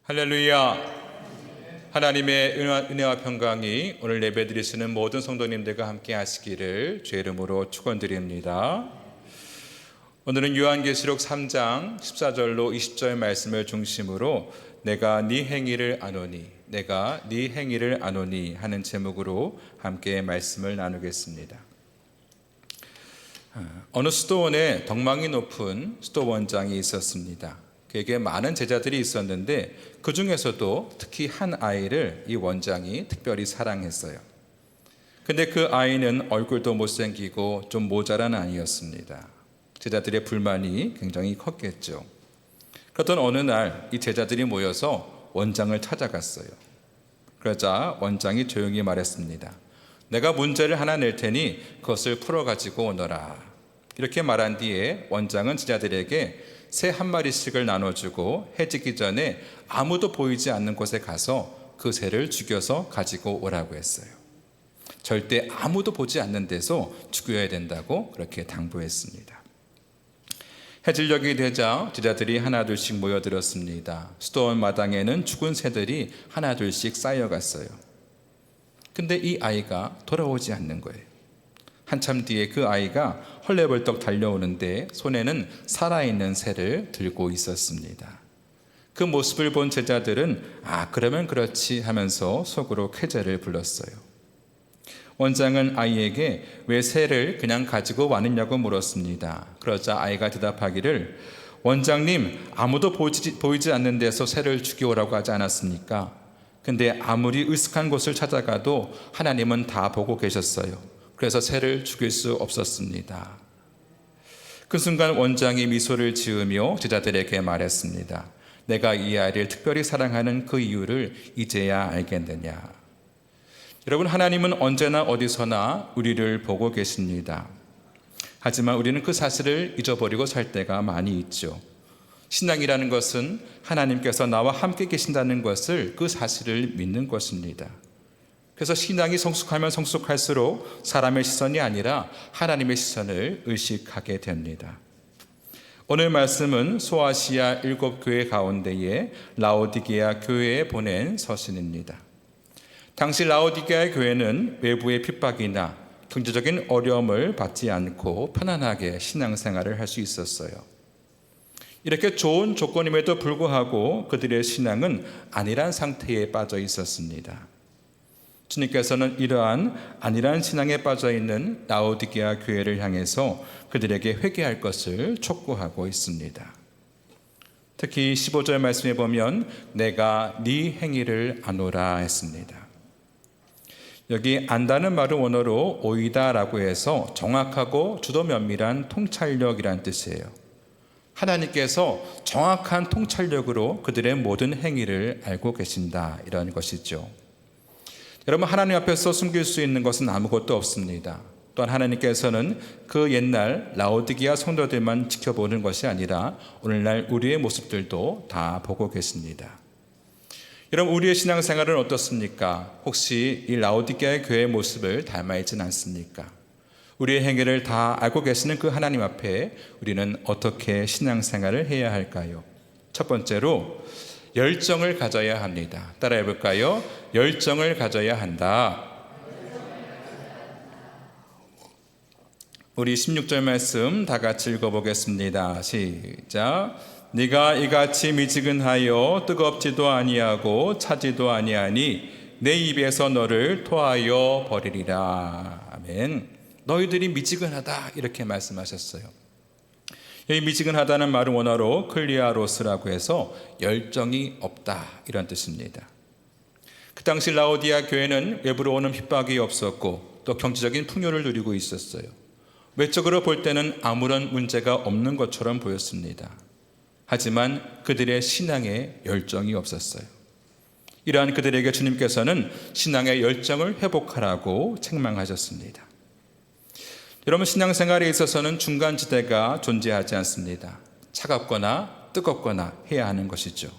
할렐루야. 하나님의 은혜와 평강이 오늘 예배드리시는 모든 성도님들과 함께 하시기를 주의 이름으로 축원드립니다. 오늘은 요한계시록 3장 14절로 20절 말씀을 중심으로 내가 네 행위를 아노니 내가 네 행위를 아노니 하는 제목으로 함께 말씀을 나누겠습니다. 어느 수도원에 덕망이 높은 수도원장이 있었습니다. 그에게 많은 제자들이 있었는데 그 중에서도 특히 한 아이를 이 원장이 특별히 사랑했어요. 근데 그 아이는 얼굴도 못생기고 좀 모자란 아이였습니다. 제자들의 불만이 굉장히 컸겠죠. 그러던 어느 날 이 제자들이 모여서 원장을 찾아갔어요. 그러자 원장이 조용히 말했습니다. 내가 문제를 하나 낼 테니 그것을 풀어가지고 오너라. 이렇게 말한 뒤에 원장은 제자들에게 새 한 마리씩을 나눠주고 해지기 전에 아무도 보이지 않는 곳에 가서 그 새를 죽여서 가지고 오라고 했어요. 절대 아무도 보지 않는 데서 죽여야 된다고 그렇게 당부했습니다. 해질녘이 되자 제자들이 하나둘씩 모여들었습니다. 수도원 마당에는 죽은 새들이 하나둘씩 쌓여갔어요. 근데 이 아이가 돌아오지 않는 거예요. 한참 뒤에 그 아이가 헐레벌떡 달려오는데 손에는 살아있는 새를 들고 있었습니다. 그 모습을 본 제자들은 그러면 그렇지 하면서 속으로 쾌재를 불렀어요. 원장은 아이에게 왜 새를 그냥 가지고 왔느냐고 물었습니다. 그러자 아이가 대답하기를 원장님 아무도 보이지 않는 데서 새를 죽여오라고 하지 않았습니까? 근데 아무리 으슥한 곳을 찾아가도 하나님은 다 보고 계셨어요. 그래서 새를 죽일 수 없었습니다. 그 순간 원장이 미소를 지으며 제자들에게 말했습니다. 내가 이 아이를 특별히 사랑하는 그 이유를 이제야 알겠느냐. 여러분, 하나님은 언제나 어디서나 우리를 보고 계십니다. 하지만 우리는 그 사실을 잊어버리고 살 때가 많이 있죠. 신앙이라는 것은 하나님께서 나와 함께 계신다는 것을, 그 사실을 믿는 것입니다. 그래서 신앙이 성숙하면 성숙할수록 사람의 시선이 아니라 하나님의 시선을 의식하게 됩니다. 오늘 말씀은 소아시아 7교회 가운데에 라오디게아 교회에 보낸 서신입니다. 당시 라오디게아 교회는 외부의 핍박이나 경제적인 어려움을 받지 않고 편안하게 신앙생활을 할 수 있었어요. 이렇게 좋은 조건임에도 불구하고 그들의 신앙은 안일한 상태에 빠져 있었습니다. 주님께서는 이러한 안일한 신앙에 빠져있는 라오디게아 교회를 향해서 그들에게 회개할 것을 촉구하고 있습니다. 특히 15절 말씀에 보면 내가 네 행위를 아노라 했습니다. 여기 안다는 말은 원어로 오이다라고 해서 정확하고 주도 면밀한 통찰력이란 뜻이에요. 하나님께서 정확한 통찰력으로 그들의 모든 행위를 알고 계신다, 이런 것이죠. 여러분, 하나님 앞에서 숨길 수 있는 것은 아무것도 없습니다. 또한 하나님께서는 그 옛날 라오디게아 성도들만 지켜보는 것이 아니라 오늘날 우리의 모습들도 다 보고 계십니다. 여러분, 우리의 신앙생활은 어떻습니까? 혹시 이 라오디게아 교회의 모습을 닮아 있진 않습니까? 우리의 행위를 다 알고 계시는 그 하나님 앞에 우리는 어떻게 신앙생활을 해야 할까요? 첫 번째로 열정을 가져야 합니다. 따라해 볼까요? 열정을 가져야 한다. 우리 16절 말씀 다 같이 읽어보겠습니다. 시작. 네가 이같이 미지근하여 뜨겁지도 아니하고 차지도 아니하니 내 입에서 너를 토하여 버리리라. 아멘. 너희들이 미지근하다, 이렇게 말씀하셨어요. 이 미지근하다는 말은 원어로 클리아로스라고 해서 열정이 없다, 이런 뜻입니다. 그 당시 라오디게아 교회는 외부로 오는 핍박이 없었고 또 경제적인 풍요를 누리고 있었어요. 외적으로 볼 때는 아무런 문제가 없는 것처럼 보였습니다. 하지만 그들의 신앙에 열정이 없었어요. 이러한 그들에게 주님께서는 신앙의 열정을 회복하라고 책망하셨습니다. 여러분, 신앙생활에 있어서는 중간지대가 존재하지 않습니다. 차갑거나 뜨겁거나 해야 하는 것이죠.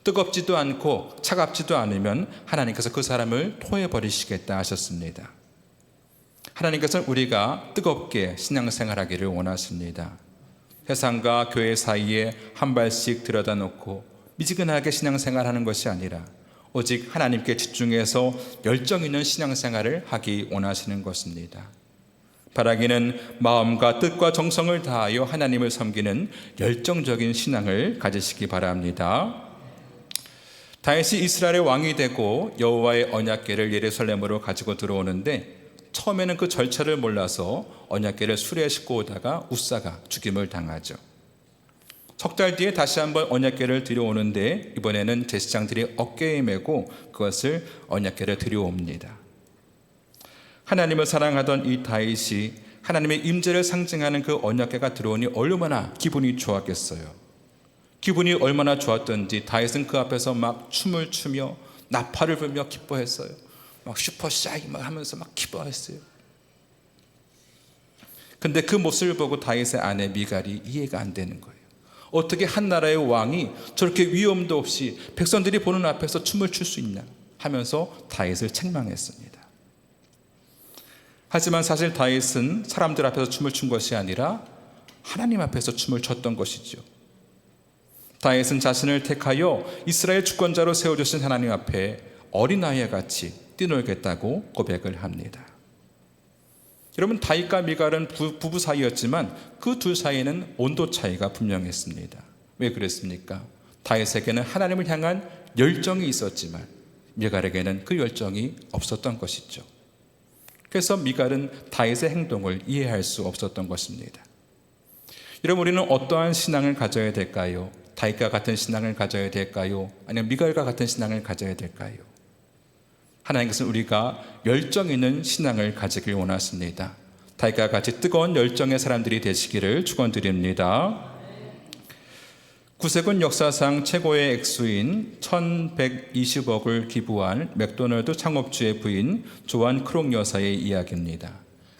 뜨겁지도 않고 차갑지도 않으면 하나님께서 그 사람을 토해버리시겠다 하셨습니다. 하나님께서는 우리가 뜨겁게 신앙생활하기를 원하십니다. 세상과 교회 사이에 한 발씩 들여다 놓고 미지근하게 신앙생활하는 것이 아니라 오직 하나님께 집중해서 열정 있는 신앙생활을 하기 원하시는 것입니다. 바라기는 마음과 뜻과 정성을 다하여 하나님을 섬기는 열정적인 신앙을 가지시기 바랍니다. 다윗이 이스라엘의 왕이 되고 여호와의 언약궤를 예루살렘으로 가지고 들어오는데 처음에는 그 절차를 몰라서 언약궤를 수레에 싣고 오다가 웃사가 죽임을 당하죠. 석 달 뒤에 다시 한번 언약궤를 들여오는데 이번에는 제사장들이 어깨에 메고 그것을 언약궤를 들여옵니다. 하나님을 사랑하던 이 다윗이 하나님의 임재를 상징하는 그 언약궤가 들어오니 얼마나 기분이 좋았겠어요. 기분이 얼마나 좋았던지 다윗은 그 앞에서 막 춤을 추며 나팔을 불며 기뻐했어요. 막 슈퍼샤이 막 하면서 막 기뻐했어요. 근데 그 모습을 보고 다윗의 아내 미갈이 이해가 안 되는 거예요. 어떻게 한 나라의 왕이 저렇게 위엄도 없이 백성들이 보는 앞에서 춤을 출 수 있나 하면서 다윗을 책망했습니다. 하지만 사실 다윗은 사람들 앞에서 춤을 춘 것이 아니라 하나님 앞에서 춤을 췄던 것이죠. 다윗은 자신을 택하여 이스라엘 주권자로 세워주신 하나님 앞에 어린아이와 같이 뛰놀겠다고 고백을 합니다. 여러분, 다윗과 미갈은 부부 사이였지만 그 둘 사이에는 온도 차이가 분명했습니다. 왜 그랬습니까? 다윗에게는 하나님을 향한 열정이 있었지만 미갈에게는 그 열정이 없었던 것이죠. 그래서 미갈은 다윗의 행동을 이해할 수 없었던 것입니다. 여러분, 우리는 어떠한 신앙을 가져야 될까요? 다윗과 같은 신앙을 가져야 될까요? 아니면 미갈과 같은 신앙을 가져야 될까요? 하나님께서는 우리가 열정 있는 신앙을 가지길 원하십니다. 다윗과 같이 뜨거운 열정의 사람들이 되시기를 축원드립니다. 구세군 역사상 최고의 액수인 1120억을 기부한 맥도날드 창업주의 부인 조안 크록 여사의 이야기입니다.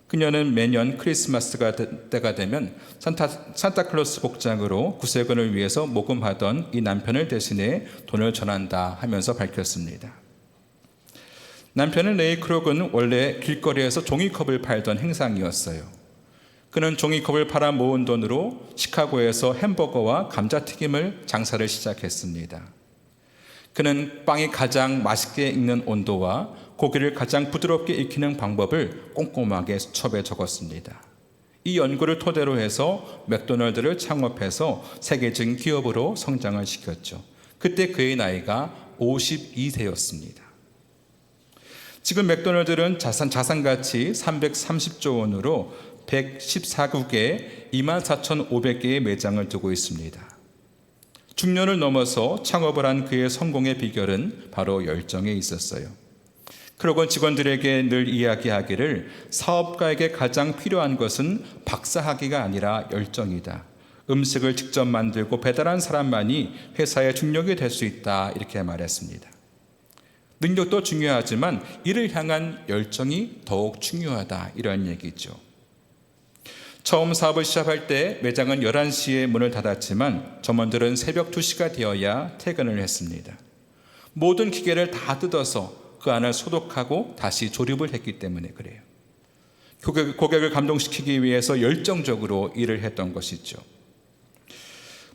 그녀는 매년 크리스마스가 때가 되면 산타클로스 복장으로 구세군을 위해서 모금하던 이 남편을 대신해 돈을 전한다 하면서 밝혔습니다. 남편은 레이 크록은 원래 길거리에서 종이컵을 팔던 행상이었어요. 그는 종이컵을 팔아 모은 돈으로 시카고에서 햄버거와 감자튀김을 장사를 시작했습니다. 그는 빵이 가장 맛있게 익는 온도와 고기를 가장 부드럽게 익히는 방법을 꼼꼼하게 수첩에 적었습니다. 이 연구를 토대로 해서 맥도날드를 창업해서 세계적인 기업으로 성장을 시켰죠. 그때 그의 나이가 52세였습니다. 지금 맥도날드는 자산가치 330조 원으로 114국에 24,500개의 매장을 두고 있습니다. 중년을 넘어서 창업을 한 그의 성공의 비결은 바로 열정에 있었어요. 크록은 직원들에게 늘 이야기하기를 사업가에게 가장 필요한 것은 박사학위가 아니라 열정이다. 음식을 직접 만들고 배달한 사람만이 회사의 중력이 될 수 있다. 이렇게 말했습니다. 능력도 중요하지만 이를 향한 열정이 더욱 중요하다. 이런 얘기죠. 처음 사업을 시작할 때 매장은 11시에 문을 닫았지만 점원들은 새벽 2시가 되어야 퇴근을 했습니다. 모든 기계를 다 뜯어서 그 안을 소독하고 다시 조립을 했기 때문에 그래요. 고객을 감동시키기 위해서 열정적으로 일을 했던 것이죠.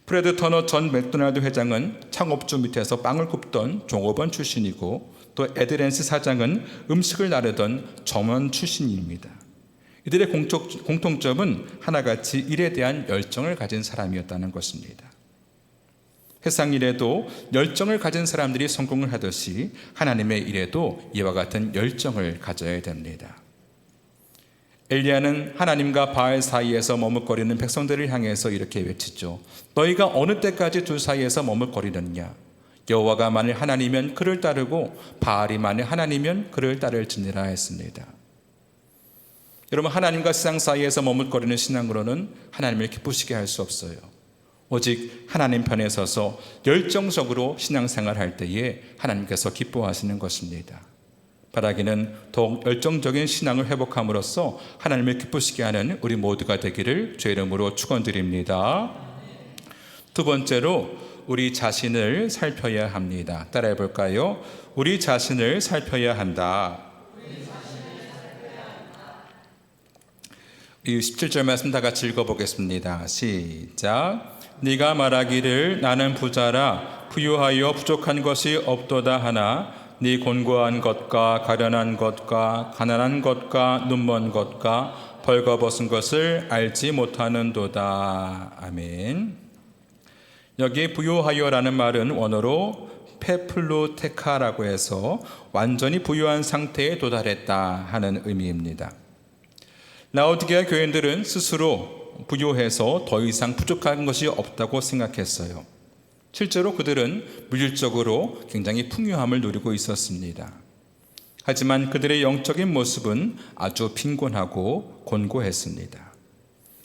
프레드 터너 전 맥도날드 회장은 창업주 밑에서 빵을 굽던 종업원 출신이고 또 에드렌스 사장은 음식을 나르던 점원 출신입니다. 이들의 공통점은 하나같이 일에 대한 열정을 가진 사람이었다는 것입니다. 세상 일에도 열정을 가진 사람들이 성공을 하듯이 하나님의 일에도 이와 같은 열정을 가져야 됩니다. 엘리야는 하나님과 바알 사이에서 머뭇거리는 백성들을 향해서 이렇게 외치죠. 너희가 어느 때까지 둘 사이에서 머뭇거리느냐? 여호와가 만일 하나님이면 그를 따르고 바알이 만일 하나님이면 그를 따를지니라 했습니다. 여러분, 하나님과 세상 사이에서 머뭇거리는 신앙으로는 하나님을 기쁘시게 할 수 없어요. 오직 하나님 편에 서서 열정적으로 신앙생활할 때에 하나님께서 기뻐하시는 것입니다. 바라기는 더욱 열정적인 신앙을 회복함으로써 하나님을 기쁘시게 하는 우리 모두가 되기를 주의 이름으로 축원드립니다. 두 번째로 우리 자신을 살펴야 합니다. 따라해 볼까요? 우리 자신을 살펴야 한다. 이 17절 말씀 다 같이 읽어보겠습니다. 시작. 네가 말하기를 나는 부자라 부유하여 부족한 것이 없도다 하나 네 곤고한 것과 가련한 것과 가난한 것과 눈먼 것과 벌거벗은 것을 알지 못하는도다. 아멘. 여기 부유하여라는 말은 원어로 페플루테카라고 해서 완전히 부유한 상태에 도달했다 하는 의미입니다. 라오디게아 교인들은 스스로 부유해서 더 이상 부족한 것이 없다고 생각했어요. 실제로 그들은 물질적으로 굉장히 풍요함을 누리고 있었습니다. 하지만 그들의 영적인 모습은 아주 빈곤하고 곤고했습니다.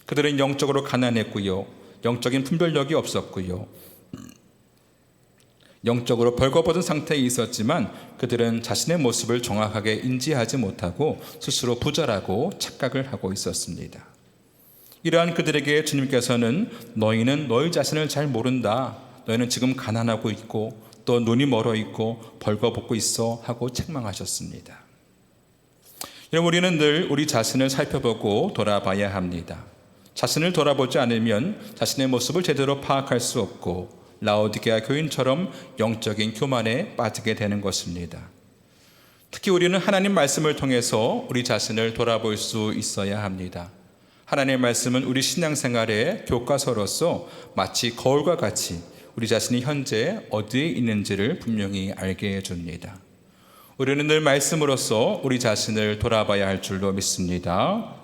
그들은 영적으로 가난했고요. 영적인 분별력이 없었고요. 영적으로 벌거벗은 상태에 있었지만 그들은 자신의 모습을 정확하게 인지하지 못하고 스스로 부자라고 착각을 하고 있었습니다. 이러한 그들에게 주님께서는 너희는 너희 자신을 잘 모른다. 너희는 지금 가난하고 있고 또 눈이 멀어 있고 벌거벗고 있어 하고 책망하셨습니다. 여러분, 우리는 늘 우리 자신을 살펴보고 돌아봐야 합니다. 자신을 돌아보지 않으면 자신의 모습을 제대로 파악할 수 없고 라오디게아 교인처럼 영적인 교만에 빠지게 되는 것입니다. 특히 우리는 하나님 말씀을 통해서 우리 자신을 돌아볼 수 있어야 합니다. 하나님의 말씀은 우리 신앙생활의 교과서로서 마치 거울과 같이 우리 자신이 현재 어디에 있는지를 분명히 알게 해줍니다. 우리는 늘 말씀으로써 우리 자신을 돌아봐야 할 줄로 믿습니다.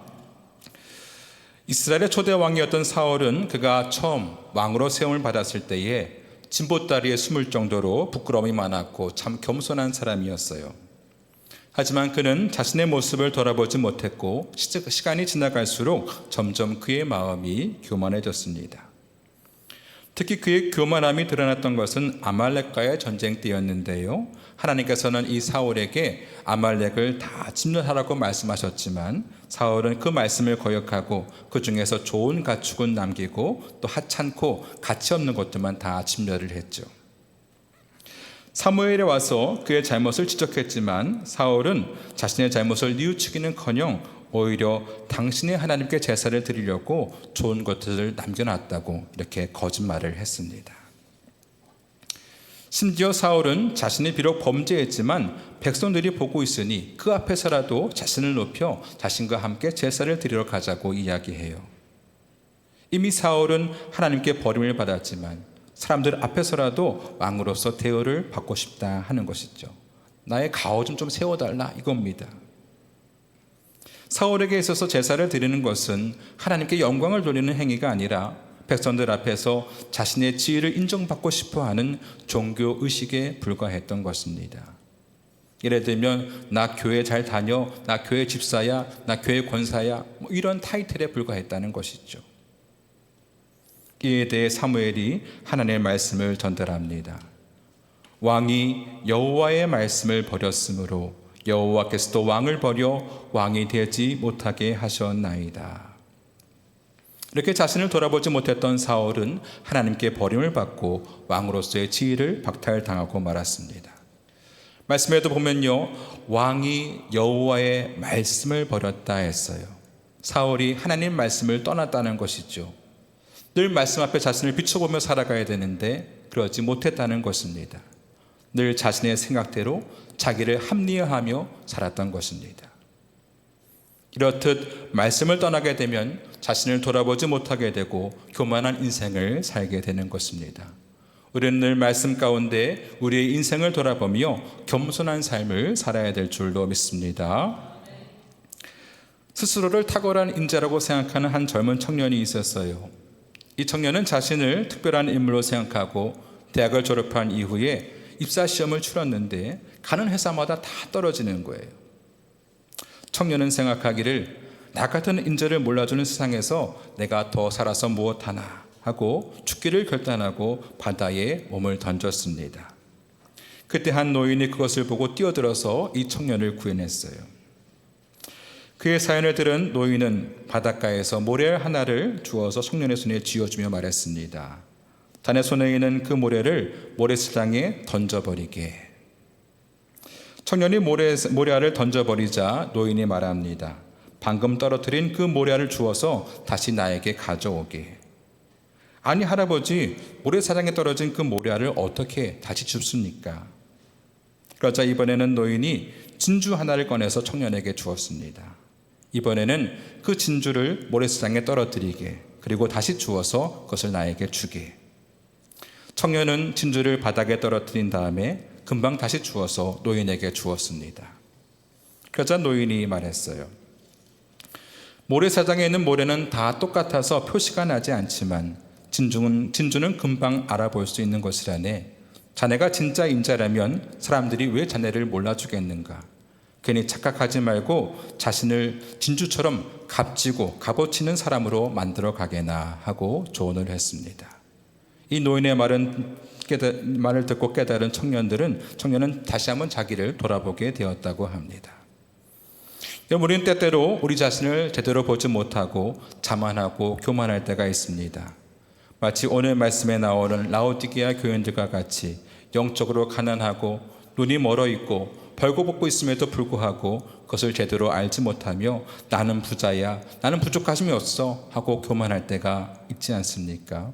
이스라엘의 초대 왕이었던 사울은 그가 처음 왕으로 세움을 받았을 때에 진보다리에 숨을 정도로 부끄러움이 많았고 참 겸손한 사람이었어요. 하지만 그는 자신의 모습을 돌아보지 못했고 시간이 지나갈수록 점점 그의 마음이 교만해졌습니다. 특히 그의 교만함이 드러났던 것은 아말렉과의 전쟁 때였는데요. 하나님께서는 이 사울에게 아말렉을 다 진멸하라고 말씀하셨지만 사울은 그 말씀을 거역하고 그 중에서 좋은 가축은 남기고 또 하찮고 가치 없는 것들만 다 진멸을 했죠. 사무엘에 와서 그의 잘못을 지적했지만 사울은 자신의 잘못을 뉘우치기는커녕 오히려 당신이 하나님께 제사를 드리려고 좋은 것들을 남겨놨다고 이렇게 거짓말을 했습니다. 심지어 사울은 자신이 비록 범죄했지만 백성들이 보고 있으니 그 앞에서라도 자신을 높여 자신과 함께 제사를 드리러 가자고 이야기해요. 이미 사울은 하나님께 버림을 받았지만 사람들 앞에서라도 왕으로서 대우를 받고 싶다 하는 것이죠. 나의 가오 좀 세워달라 이겁니다. 사울에게 있어서 제사를 드리는 것은 하나님께 영광을 돌리는 행위가 아니라 백성들 앞에서 자신의 지위를 인정받고 싶어하는 종교의식에 불과했던 것입니다. 예를 들면 나 교회 잘 다녀, 나 교회 집사야, 나 교회 권사야, 이런 타이틀에 불과했다는 것이죠. 이에 대해 사무엘이 하나님의 말씀을 전달합니다. 왕이 여호와의 말씀을 버렸으므로 여호와께서도 왕을 버려 왕이 되지 못하게 하셨나이다. 이렇게 자신을 돌아보지 못했던 사울은 하나님께 버림을 받고 왕으로서의 지위를 박탈당하고 말았습니다. 말씀에도 보면요, 왕이 여호와의 말씀을 버렸다 했어요. 사울이 하나님 말씀을 떠났다는 것이죠. 늘 말씀 앞에 자신을 비춰보며 살아가야 되는데 그러지 못했다는 것입니다. 늘 자신의 생각대로 자기를 합리화하며 살았던 것입니다. 이렇듯 말씀을 떠나게 되면 자신을 돌아보지 못하게 되고 교만한 인생을 살게 되는 것입니다. 우리는 늘 말씀 가운데 우리의 인생을 돌아보며 겸손한 삶을 살아야 될 줄로 믿습니다. 스스로를 탁월한 인재라고 생각하는 한 젊은 청년이 있었어요. 이 청년은 자신을 특별한 인물로 생각하고 대학을 졸업한 이후에 입사시험을 치렀는데 가는 회사마다 다 떨어지는 거예요. 청년은 생각하기를 나 같은 인재를 몰라주는 세상에서 내가 더 살아서 무엇하나 하고 죽기를 결단하고 바다에 몸을 던졌습니다. 그때 한 노인이 그것을 보고 뛰어들어서 이 청년을 구해냈어요. 그의 사연을 들은 노인은 바닷가에서 모래알 하나를 주어서 청년의 손에 쥐어주며 말했습니다. 자네 손에 있는 그 모래를 모래시장에 던져버리게. 청년이 모래알을 던져버리자 노인이 말합니다. 방금 떨어뜨린 그 모래알을 주어서 다시 나에게 가져오게. 아니 할아버지, 모래사장에 떨어진 그 모래알을 어떻게 다시 줍습니까? 그러자 이번에는 노인이 진주 하나를 꺼내서 청년에게 주었습니다. 이번에는 그 진주를 모래사장에 떨어뜨리게, 그리고 다시 주어서 그것을 나에게 주게. 청년은 진주를 바닥에 떨어뜨린 다음에 금방 다시 주어서 노인에게 주었습니다. 그러자 노인이 말했어요. 모래사장에 있는 모래는 다 똑같아서 표시가 나지 않지만 진주는 금방 알아볼 수 있는 것이라네. 자네가 진짜 인자라면 사람들이 왜 자네를 몰라주겠는가? 괜히 착각하지 말고 자신을 진주처럼 값지고 값어치는 사람으로 만들어 가게나 하고 조언을 했습니다. 이 노인의 말을 듣고 깨달은 청년은 다시 한번 자기를 돌아보게 되었다고 합니다. 우리는 때때로 우리 자신을 제대로 보지 못하고 자만하고 교만할 때가 있습니다. 마치 오늘 말씀에 나오는 라오디게아 교인들과 같이 영적으로 가난하고 눈이 멀어 있고 벌거벗고 있음에도 불구하고 그것을 제대로 알지 못하며 나는 부자야, 나는 부족하심이 없어 하고 교만할 때가 있지 않습니까?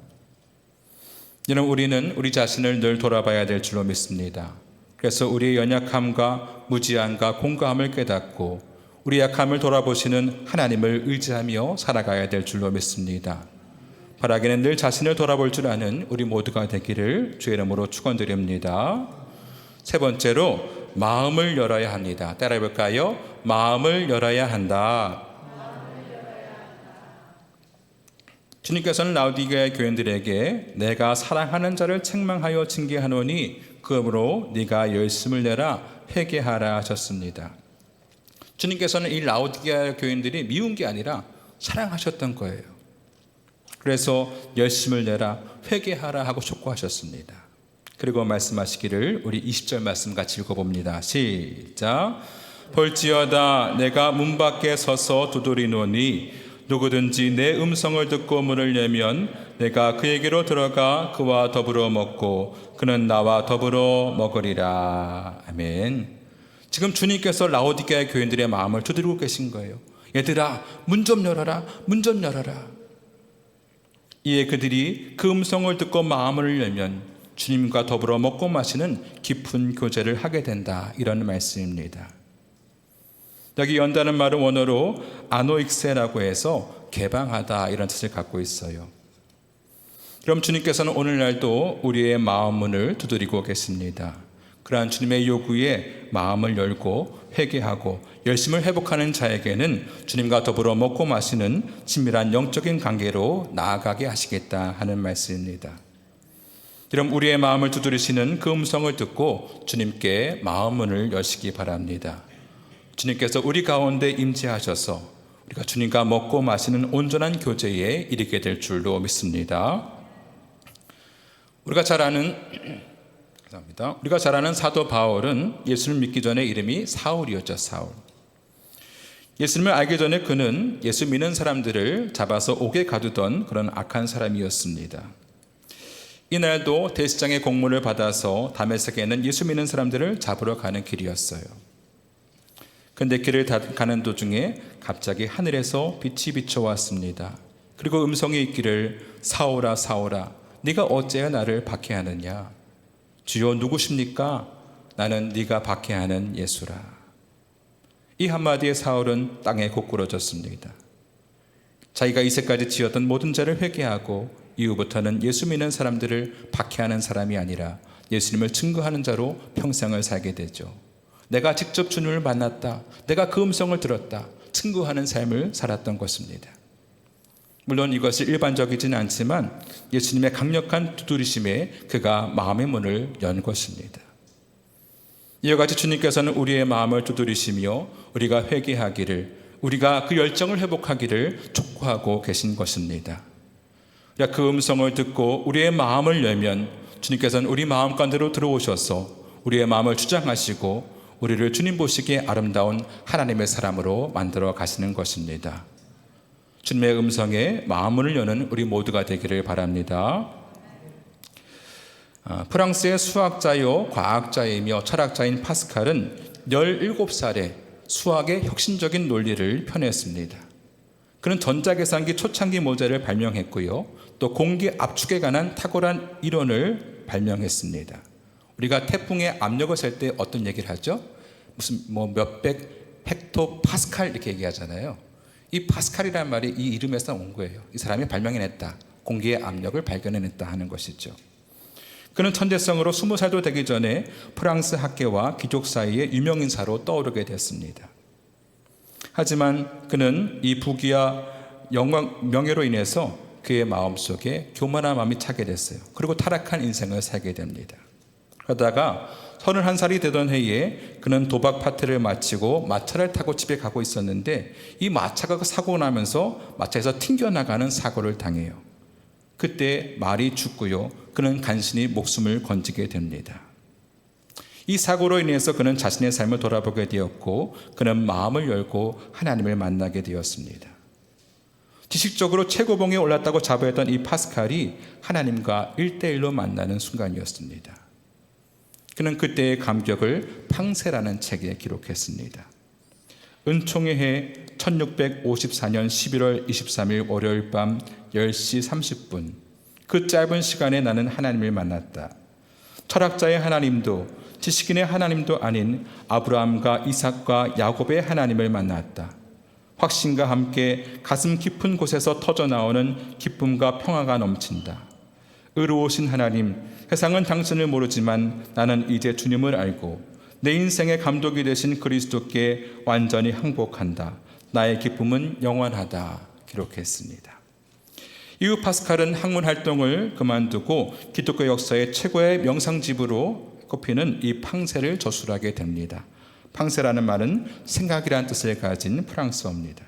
여러분, 우리는 우리 자신을 늘 돌아봐야 될 줄로 믿습니다. 그래서 우리의 연약함과 무지함과 공고함을 깨닫고 우리 약함을 돌아보시는 하나님을 의지하며 살아가야 될 줄로 믿습니다. 바라기는 늘 자신을 돌아볼 줄 아는 우리 모두가 되기를 주의 이름으로 축원드립니다. 세 번째로 마음을 열어야 합니다. 따라해볼까요? 마음을 열어야 한다. 주님께서는 라오디게아 교인들에게 내가 사랑하는 자를 책망하여 징계하노니 그러므로 네가 열심을 내라 회개하라 하셨습니다. 주님께서는 이 라오디게아 교인들이 미운 게 아니라 사랑하셨던 거예요. 그래서 열심을 내라 회개하라 하고 촉구하셨습니다. 그리고 말씀하시기를 우리 20절 말씀 같이 읽어봅니다. 시작. 볼지어다 내가 문 밖에 서서 두드리노니 누구든지 내 음성을 듣고 문을 열면 내가 그에게로 들어가 그와 더불어 먹고 그는 나와 더불어 먹으리라. 아멘. 지금 주님께서 라오디게아 교인들의 마음을 두드리고 계신 거예요. 얘들아, 문 좀 열어라, 문 좀 열어라. 이에 그들이 그 음성을 듣고 마음을 열면 주님과 더불어 먹고 마시는 깊은 교제를 하게 된다. 이런 말씀입니다. 여기 연다는 말은 원어로 아노익세라고 해서 개방하다 이런 뜻을 갖고 있어요. 그럼 주님께서는 오늘날도 우리의 마음 문을 두드리고 계십니다. 그러한 주님의 요구에 마음을 열고 회개하고 열심을 회복하는 자에게는 주님과 더불어 먹고 마시는 친밀한 영적인 관계로 나아가게 하시겠다 하는 말씀입니다. 여러분, 우리의 마음을 두드리시는 그 음성을 듣고 주님께 마음 문을 여시기 바랍니다. 주님께서 우리 가운데 임재하셔서 우리가 주님과 먹고 마시는 온전한 교제에 이르게 될 줄로 믿습니다. 우리가 잘 아는 사도 바울은 예수를 믿기 전에 이름이 사울이었죠. 사울. 예수님을 알기 전에 그는 예수 믿는 사람들을 잡아서 옥에 가두던 그런 악한 사람이었습니다. 이날도 대시장의 공문을 받아서 다메섹에 있는 예수 믿는 사람들을 잡으러 가는 길이었어요. 근데 길을 가는 도중에 갑자기 하늘에서 빛이 비춰왔습니다. 그리고 음성이 있기를 사울아 사울아 네가 어찌하여 나를 박해하느냐. 주여 누구십니까? 나는 네가 박해하는 예수라. 이 한마디에 사울은 땅에 고꾸러졌습니다. 자기가 이제까지 지었던 모든 죄를 회개하고 이후부터는 예수 믿는 사람들을 박해하는 사람이 아니라 예수님을 증거하는 자로 평생을 살게 되죠. 내가 직접 주님을 만났다, 내가 그 음성을 들었다, 증거하는 삶을 살았던 것입니다. 물론 이것이 일반적이지는 않지만 예수님의 강력한 두드리심에 그가 마음의 문을 연 것입니다. 이와 같이 주님께서는 우리의 마음을 두드리시며 우리가 회개하기를, 우리가 그 열정을 회복하기를 촉구하고 계신 것입니다. 그 음성을 듣고 우리의 마음을 열면 주님께서는 우리 마음 가운데로 들어오셔서 우리의 마음을 주장하시고 우리를 주님 보시기에 아름다운 하나님의 사람으로 만들어 가시는 것입니다. 주님의 음성에 마음을 여는 우리 모두가 되기를 바랍니다. 프랑스의 수학자요 과학자이며 철학자인 파스칼은 17살에 수학의 혁신적인 논리를 펴냈습니다. 그는 전자계산기 초창기 모델을 발명했고요. 또 공기 압축에 관한 탁월한 이론을 발명했습니다. 우리가 태풍의 압력을 잴 때 어떤 얘기를 하죠? 무슨 몇백 헥토 파스칼 이렇게 얘기하잖아요. 이 파스칼이라는 말이 이 이름에서 온 거예요. 이 사람이 발명해냈다. 공기의 압력을 발견해냈다 하는 것이죠. 그는 천재성으로 20살도 되기 전에 프랑스 학계와 귀족 사이의 유명인사로 떠오르게 됐습니다. 하지만 그는 이 부귀와 명예로 인해서 그의 마음속에 교만한 마음이 차게 됐어요. 그리고 타락한 인생을 살게 됩니다. 그러다가 31살이 되던 해에 그는 도박 파티를 마치고 마차를 타고 집에 가고 있었는데 이 마차가 사고 나면서 마차에서 튕겨나가는 사고를 당해요. 그때 말이 죽고요. 그는 간신히 목숨을 건지게 됩니다. 이 사고로 인해서 그는 자신의 삶을 돌아보게 되었고 그는 마음을 열고 하나님을 만나게 되었습니다. 지식적으로 최고봉에 올랐다고 자부했던 이 파스칼이 하나님과 1대1로 만나는 순간이었습니다. 그는 그때의 감격을 팡세라는 책에 기록했습니다. 은총의 해 1654년 11월 23일 월요일 밤 10시 30분 그 짧은 시간에 나는 하나님을 만났다. 철학자의 하나님도 지식인의 하나님도 아닌 아브라함과 이삭과 야곱의 하나님을 만났다. 확신과 함께 가슴 깊은 곳에서 터져나오는 기쁨과 평화가 넘친다. 의로우신 하나님, 세상은 당신을 모르지만 나는 이제 주님을 알고 내 인생의 감독이 되신 그리스도께 완전히 항복한다. 나의 기쁨은 영원하다. 기록했습니다. 이후 파스칼은 학문 활동을 그만두고 기독교 역사의 최고의 명상집으로 꼽히는 이 팡세를 저술하게 됩니다. 팡세라는 말은 생각이라는 뜻을 가진 프랑스어입니다.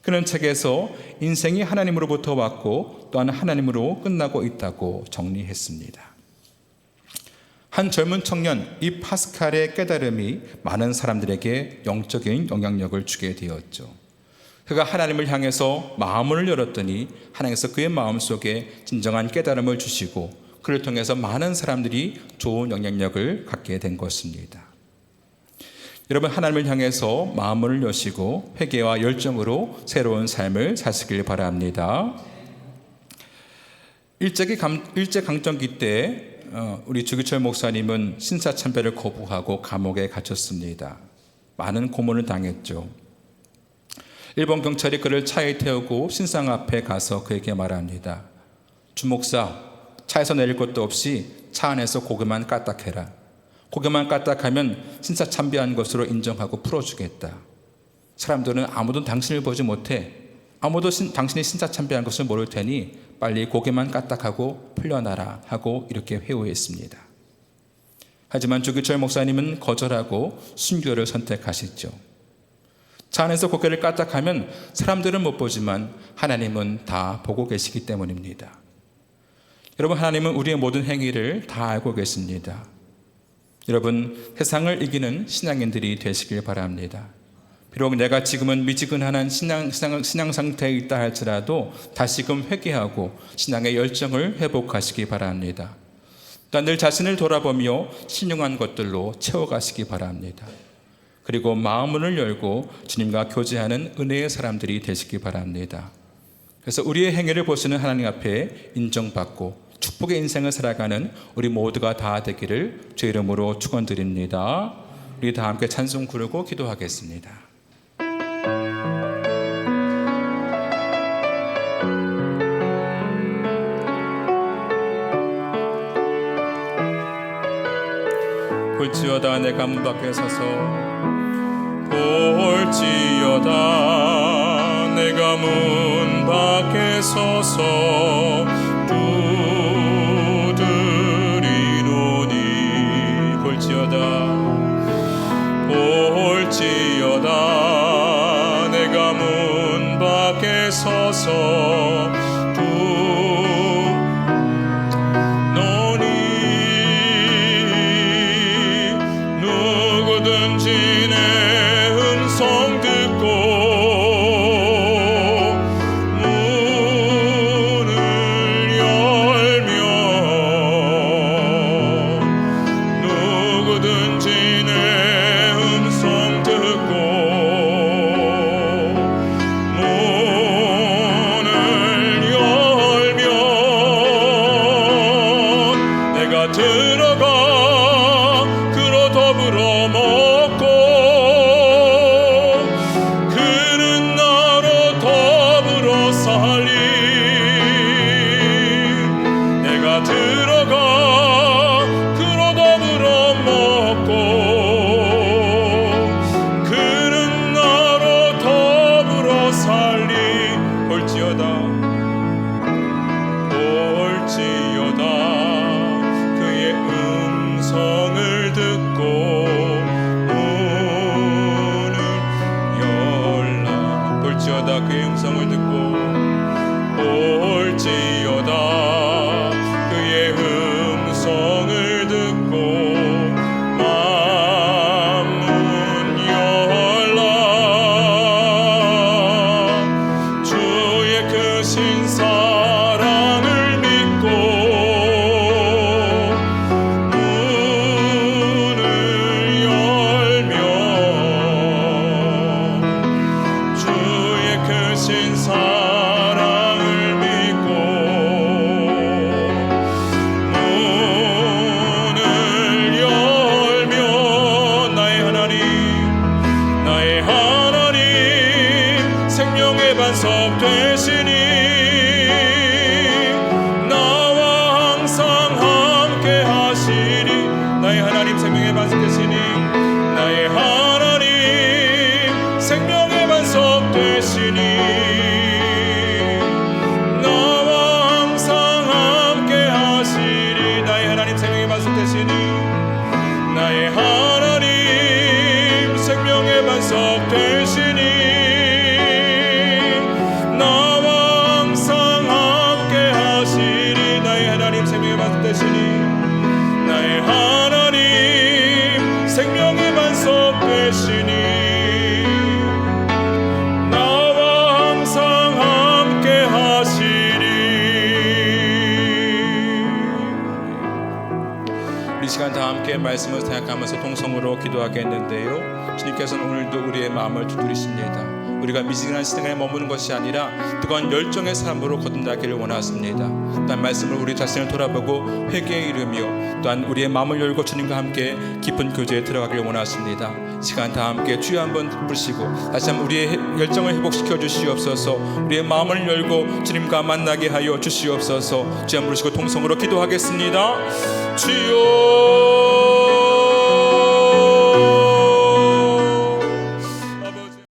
그는 책에서 인생이 하나님으로부터 왔고 또한 하나님으로 끝나고 있다고 정리했습니다. 한 젊은 청년 이 파스칼의 깨달음이 많은 사람들에게 영적인 영향력을 주게 되었죠. 그가 하나님을 향해서 마음을 열었더니 하나님께서 그의 마음속에 진정한 깨달음을 주시고 그를 통해서 많은 사람들이 좋은 영향력을 갖게 된 것입니다. 여러분, 하나님을 향해서 마음을 여시고 회개와 열정으로 새로운 삶을 사시길 바랍니다. 일제강점기 때 우리 주기철 목사님은 신사참배를 거부하고 감옥에 갇혔습니다. 많은 고문을 당했죠. 일본 경찰이 그를 차에 태우고 신상 앞에 가서 그에게 말합니다. 주목사, 차에서 내릴 것도 없이 차 안에서 고개만 까딱해라. 고개만 까딱하면 신사참배한 것으로 인정하고 풀어주겠다. 사람들은 아무도 당신을 보지 못해. 아무도 당신이 신사참배한 것을 모를 테니 빨리 고개만 까딱하고 풀려나라 하고 이렇게 회유했습니다. 하지만 주기철 목사님은 거절하고 순교를 선택하시죠. 차 안에서 고개를 까딱하면 사람들은 못 보지만 하나님은 다 보고 계시기 때문입니다. 여러분, 하나님은 우리의 모든 행위를 다 알고 계십니다. 여러분, 세상을 이기는 신앙인들이 되시길 바랍니다. 비록 내가 지금은 미지근한 신앙 상태에 있다 할지라도 다시금 회개하고 신앙의 열정을 회복하시기 바랍니다. 또한 늘 자신을 돌아보며 신용한 것들로 채워가시기 바랍니다. 그리고 마음문을 열고 주님과 교제하는 은혜의 사람들이 되시기 바랍니다. 그래서 우리의 행위를 보시는 하나님 앞에 인정받고 축복의 인생을 살아가는 우리 모두가 다 되기를 주의 이름으로 축원드립니다. 우리 다 함께 찬송 부르고 기도하겠습니다. 볼지어다 내가 문 밖에 서서 볼지어다 내가 문 밖에 서서 두드리노니 볼지어다 내가 문 밖에 서서 문을 들어가 그로 더불어 먹고 그는 나로 더불어 살리. 내가 들어가 그로 더불어 먹고 그는 나로 더불어 살리. 볼지어다 그의 음성을 듣고 문을 열라. 볼지어다 그의 음성을 듣고 볼지어다 그의 음성을 듣고 만문 열라. 주의 크신 사랑을 믿고 문을 열면 주의 크신 사랑을 믿고 문을 열면 나의 하나님 생명의 반석 되시니 나와 항상 함께 하시리. 나의 하나님 생명의 반석 되시니 나의 하나님 생명의 반석 되시니 나와 항상 함께 하시리. 나의 하나님 생명의 반석 되시니 나의 하나님 생명의 반석 되시니 나와 항상 함께 하시리. 나의 하나님 생명의 반석 되시니 나의 하나님 생명의 반석 되시니 나와 항상 함께 하시리. 우리 시간 다 함께 말씀을 생각하면서 동성으로 기도하겠는데요, 주님께서는 오늘도 우리의 마음을 두드리십니다. 우리가 미지근한 시간에 머무는 것이 아니라 뜨거운 열정의 삶으로 거듭나기를 원하십니다. 또한 말씀을 우리 자신을 돌아보고 회개에 이르며 또한 우리의 마음을 열고 주님과 함께 깊은 교제에 들어가기를 원하십니다. 시간 다 함께 주여 한번 부르시고 다시 한번 우리의 열정을 회복시켜 주시옵소서. 우리의 마음을 열고 주님과 만나게 하여 주시옵소서. 주여 한번 부르시고 통성으로 기도하겠습니다. 주여